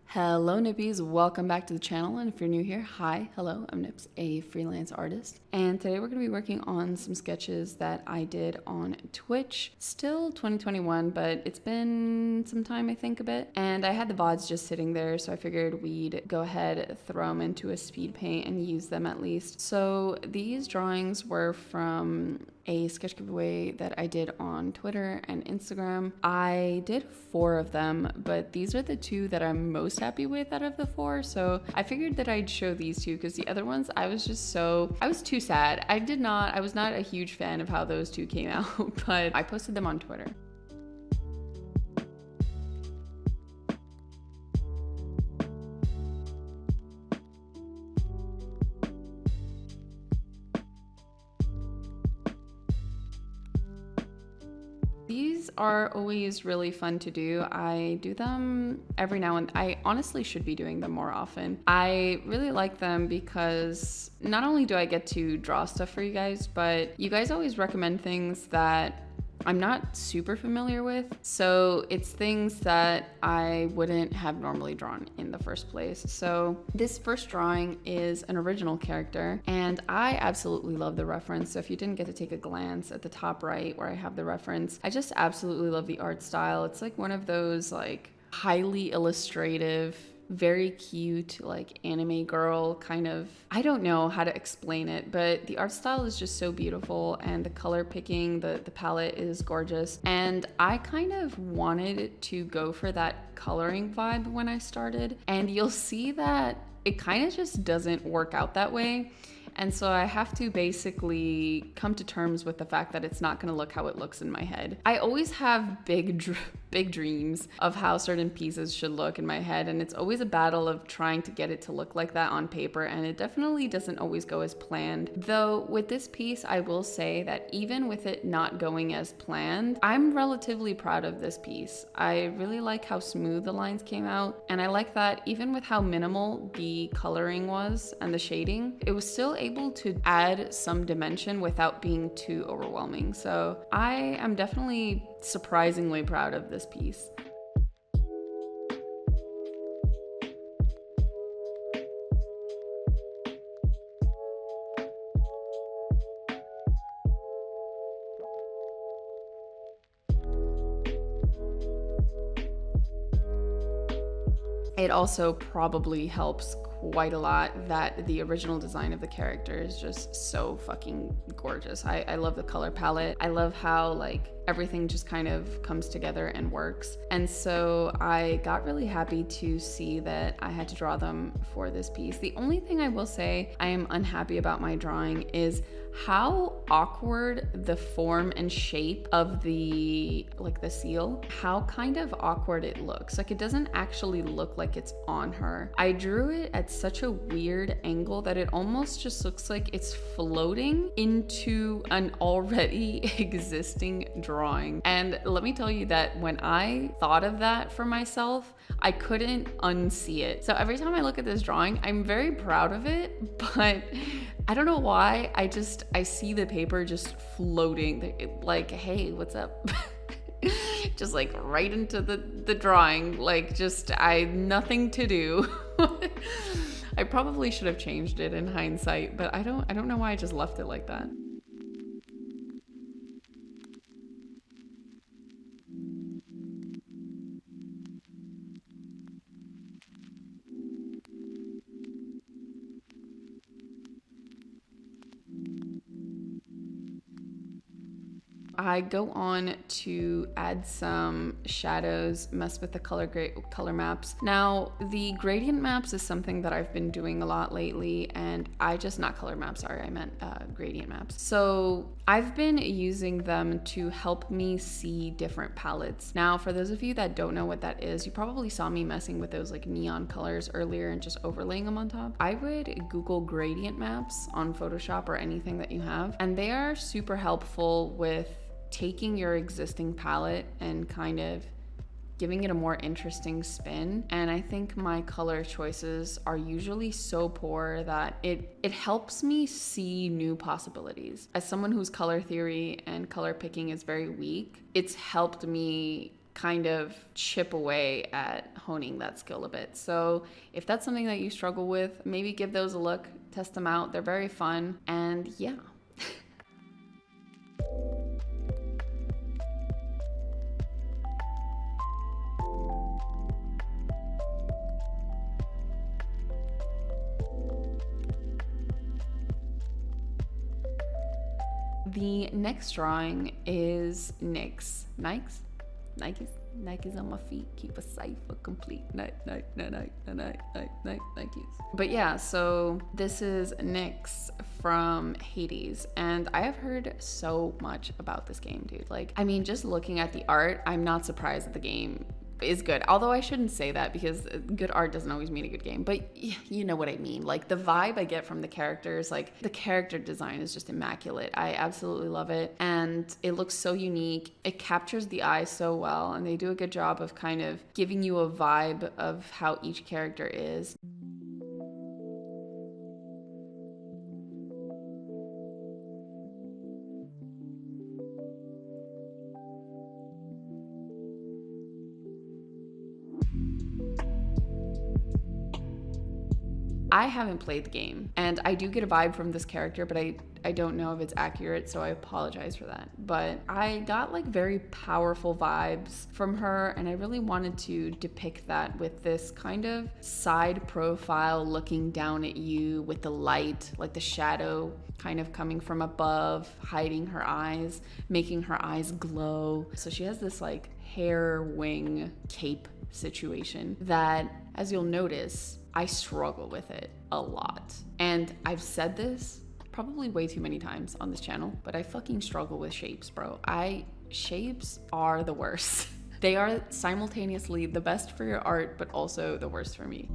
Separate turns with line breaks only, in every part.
Hello Nippies, welcome back to the channel, and if you're new here, hi, hello, I'm Nips, a freelance artist, and today we're going to be working on some sketches that I did on Twitch. Still 2021, but it's been some time, I think, a bit, and I had the VODs just sitting there, so I figured we'd go ahead, throw them into a Speedpaint and use them at least. So these drawings were from a sketch giveaway that I did on Twitter and Instagram. I did 4 of them, but these are the 2 that I'm most happy with out of the 4. So I figured that I'd show these 2 because the other ones I was too sad. I was not a huge fan of how those 2 came out, but I posted them on Twitter. These are always really fun to do. I do them every now and I honestly should be doing them more often. I really like them because not only do I get to draw stuff for you guys, but you guys always recommend things that I'm not super familiar with, so it's things that I wouldn't have normally drawn in the first place. So this first drawing is an original character, and I absolutely love the reference. So if you didn't get to take a glance at the top right where I have the reference, I just absolutely love the art style. It's like one of those like highly illustrative, very cute, like anime girl kind of. I don't know how to explain it, but the art style is just so beautiful, and the color picking, the palette is gorgeous. And I kind of wanted to go for that coloring vibe when I started, and you'll see that it kind of just doesn't work out that way. And so I have to basically come to terms with the fact that it's not gonna look how it looks in my head. I always have big dreams of how certain pieces should look in my head, and it's always a battle of trying to get it to look like that on paper, and it definitely doesn't always go as planned. Though with this piece, I will say that even with it not going as planned, I'm relatively proud of this piece. I really like how smooth the lines came out, and I like that even with how minimal the coloring was and the shading, it was still able to add some dimension without being too overwhelming. So I am definitely surprisingly proud of this piece. It also probably helps quite a lot that the original design of the character is just so fucking gorgeous. I love the color palette. I love how like everything just kind of comes together and works. And so I got really happy to see that I had to draw them for this piece. The only thing I will say I am unhappy about my drawing is how awkward the form and shape of the seal, how kind of awkward it looks. Like it doesn't actually look like it's on her. I drew it at such a weird angle that it almost just looks like it's floating into an already existing drawing. And let me tell you that when I thought of that for myself, I couldn't unsee it. So every time I look at this drawing, I'm very proud of it, but I don't know why. I see the paper just floating, like, hey, what's up? Just like right into the drawing, like just nothing to do. I probably should have changed it in hindsight, but I don't know why I just left it like that. I go on to add some shadows, mess with the color maps. Now, the gradient maps is something that I've been doing a lot lately, and not color maps, sorry, I meant gradient maps. So I've been using them to help me see different palettes. Now, for those of you that don't know what that is, you probably saw me messing with those like neon colors earlier and just overlaying them on top. I would Google gradient maps on Photoshop or anything that you have, and they are super helpful with taking your existing palette and kind of giving it a more interesting spin. And I think my color choices are usually so poor that it helps me see new possibilities. As someone whose color theory and color picking is very weak, it's helped me kind of chip away at honing that skill a bit. So if that's something that you struggle with, maybe give those a look, test them out. They're very fun, and yeah. The next drawing is Nikes on my feet, keep us safe for complete Nikes. But yeah, so this is Nyx from Hades, and I have heard so much about this game, dude. Like, I mean, just looking at the art, I'm not surprised that the game is good. Although I shouldn't say that, because good art doesn't always mean a good game, but you know what I mean. Like, the vibe I get from the characters, like the character design is just immaculate. I absolutely love it, and it looks so unique. It captures the eye so well, and they do a good job of kind of giving you a vibe of how each character is. I haven't played the game, and I do get a vibe from this character, but I don't know if it's accurate, so I apologize for that. But I got like very powerful vibes from her, and I really wanted to depict that with this kind of side profile looking down at you with the light, like the shadow kind of coming from above, hiding her eyes, making her eyes glow. So she has this like hair wing cape situation that, as you'll notice, I struggle with it a lot. And I've said this probably way too many times on this channel, but I fucking struggle with shapes, bro. Shapes are the worst. They are simultaneously the best for your art, but also the worst for me.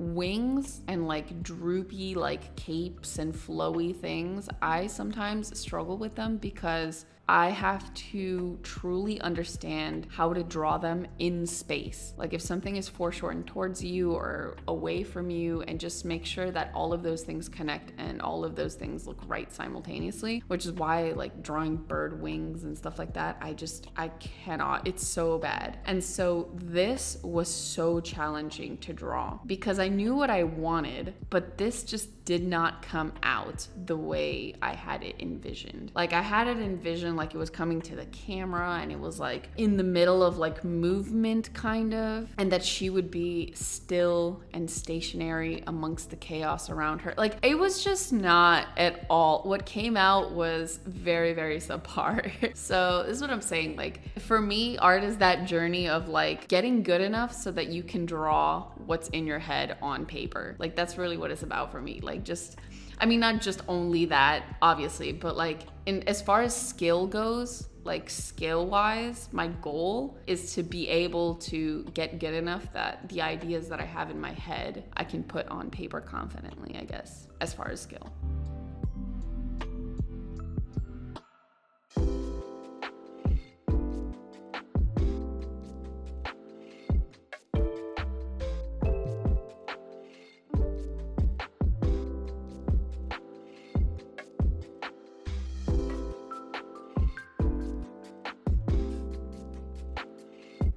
Wings and like droopy like capes and flowy things, I sometimes struggle with them because I have to truly understand how to draw them in space. Like if something is foreshortened towards you or away from you, and just make sure that all of those things connect and all of those things look right simultaneously, which is why like drawing bird wings and stuff like that, I cannot, it's so bad. And so this was so challenging to draw because I knew what I wanted, but this just did not come out the way I had it envisioned. Like I had it envisioned like it was coming to the camera and it was like in the middle of like movement kind of, and that she would be still and stationary amongst the chaos around her. Like it was just not at all. What came out was very, very subpar. So this is what I'm saying. Like for me, art is that journey of like getting good enough so that you can draw what's in your head on paper. Like that's really what it's about for me. Like just, I mean, not just only that, obviously, but like as far as skill goes, like skill wise, my goal is to be able to get good enough that the ideas that I have in my head, I can put on paper confidently, I guess, as far as skill.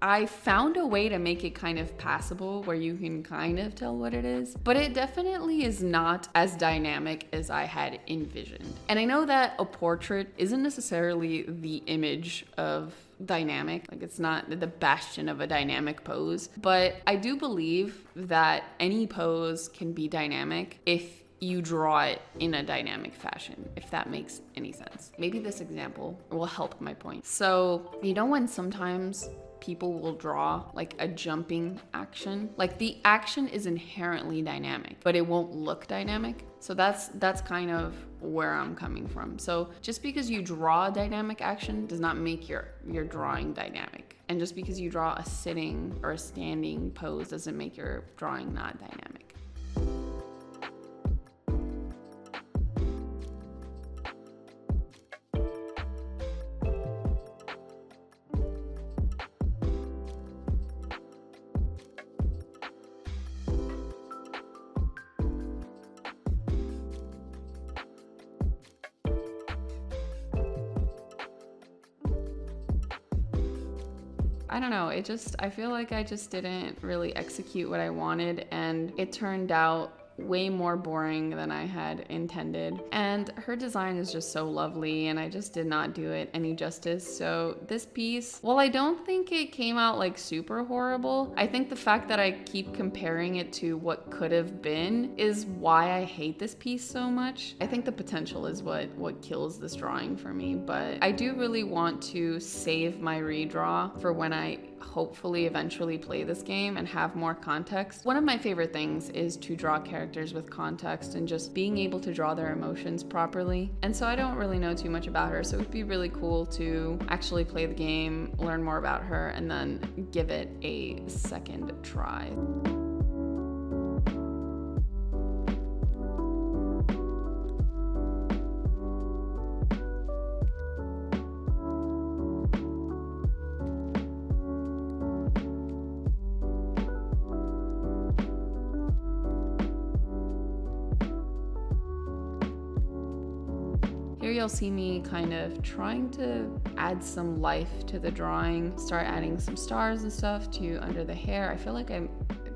I found a way to make it kind of passable where you can kind of tell what it is, but it definitely is not as dynamic as I had envisioned. And I know that a portrait isn't necessarily the image of dynamic, like it's not the bastion of a dynamic pose, but I do believe that any pose can be dynamic if you draw it in a dynamic fashion, if that makes any sense. Maybe this example will help my point. So, you know when sometimes people will draw like a jumping action, like the action is inherently dynamic, but it won't look dynamic. So that's kind of where I'm coming from. So just because you draw a dynamic action does not make your drawing dynamic. And just because you draw a sitting or a standing pose doesn't make your drawing not dynamic. I don't know, I feel like I just didn't really execute what I wanted, and it turned out way more boring than I had intended. And her design is just so lovely, and I just did not do it any justice. So this piece, well, I don't think it came out like super horrible. I think the fact that I keep comparing it to what could have been is why I hate this piece so much. I think the potential is what kills this drawing for me, but I do really want to save my redraw for when I hopefully eventually play this game and have more context. One of my favorite things is to draw characters with context and just being able to draw their emotions properly. And so I don't really know too much about her, so it would be really cool to actually play the game, learn more about her, and then give it a second try. Here you'll see me kind of trying to add some life to the drawing, start adding some stars and stuff to under the hair. I feel like I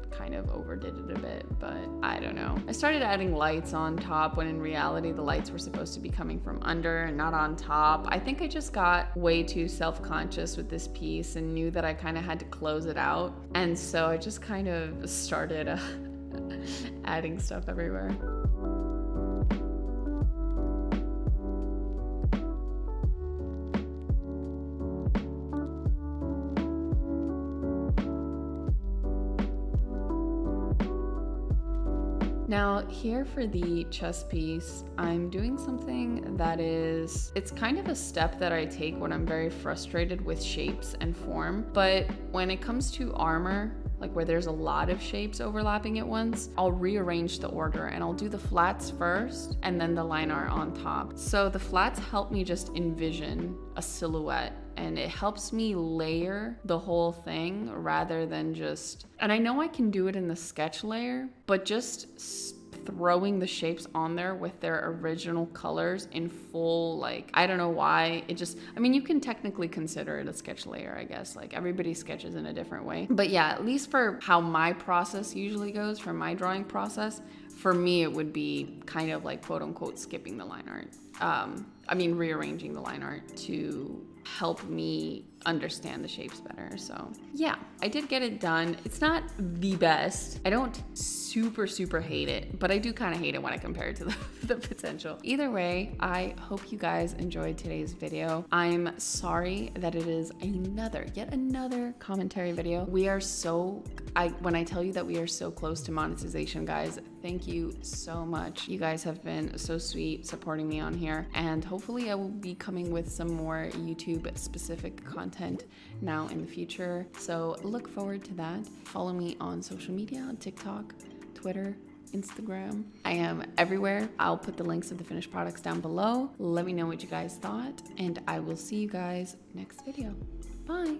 kind of overdid it a bit, but I don't know. I started adding lights on top when in reality the lights were supposed to be coming from under and not on top. I think I just got way too self-conscious with this piece and knew that I kind of had to close it out. And so I just kind of started adding stuff everywhere. Now here for the chest piece, I'm doing something that it's kind of a step that I take when I'm very frustrated with shapes and form, but when it comes to armor, like where there's a lot of shapes overlapping at once, I'll rearrange the order and I'll do the flats first and then the line art on top. So the flats help me just envision a silhouette, and it helps me layer the whole thing rather than just, and I know I can do it in the sketch layer, but just throwing the shapes on there with their original colors in full, like, I don't know why, it just, I mean, you can technically consider it a sketch layer, I guess, like everybody sketches in a different way. But yeah, at least for how my process usually goes, for my drawing process, for me it would be kind of like quote unquote skipping the line art. Rearranging the line art to help me understand the shapes better. So yeah, I did get it done. It's not the best. I don't super hate it, but I do kind of hate it when I compare it to the potential. Either way, I hope you guys enjoyed today's video. I'm sorry that it is yet another commentary video. When I tell you that we are so close to monetization, guys, thank you so much. You guys have been so sweet supporting me on here, and hopefully I will be coming with some more YouTube specific content now in the future. So look forward to that. Follow me on social media, on TikTok, Twitter, Instagram. I am everywhere. I'll put the links of the finished products down below. Let me know what you guys thought, and I will see you guys next video. Bye.